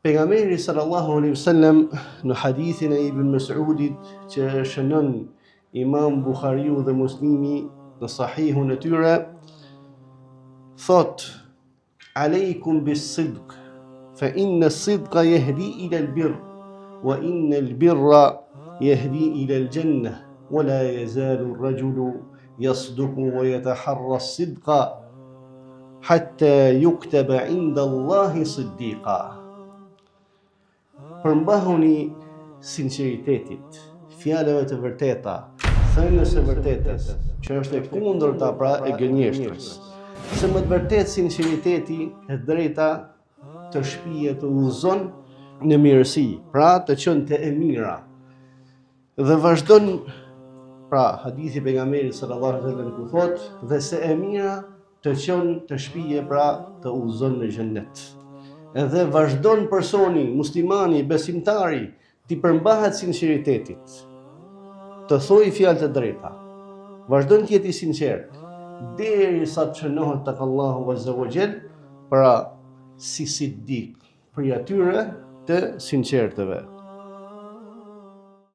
Pejgamberi sallallahu alaihi wasallam në hadithin e Ibn Mas'udit që shënon Imam Buhariu dhe Muslimi në sahihun e tyre, thot: "Aleikum bis-sidq, fa inna as-sidqa yahdi ila al-birr, wa inna al-birra yahdi ila al-jannah, wa la yazalu ar-rajulu yasduqu wa yataharra as-sidqa hatta yuktaba 'inda Allahi siddiqa." Përmbahuni sinqeritetit, fjalëve të vërteta, thënies së vërtetës, që është e kundërta pra e gënjeshtrës. Se më të vërtet sinqeriteti e drejta të shpihet, të udhëzon në mirësi, pra të qenë të e mira. Dhe vazhdon pra hadithi pejgamberit sallallahu alaihi wasallam ku thot: "Dhe se e mira të qenë të shpihet, pra të udhëzon në xhennet." Edhe vazhdon personi, muslimani, besimtari, t'i përmbahet sinqeritetit, të thojë fjalë të drejta, vazhdon të jetë i sinqert, derisa të shënohet tek Allahu azza wa jall, pra si siddiq, për atyre të sinqertëve.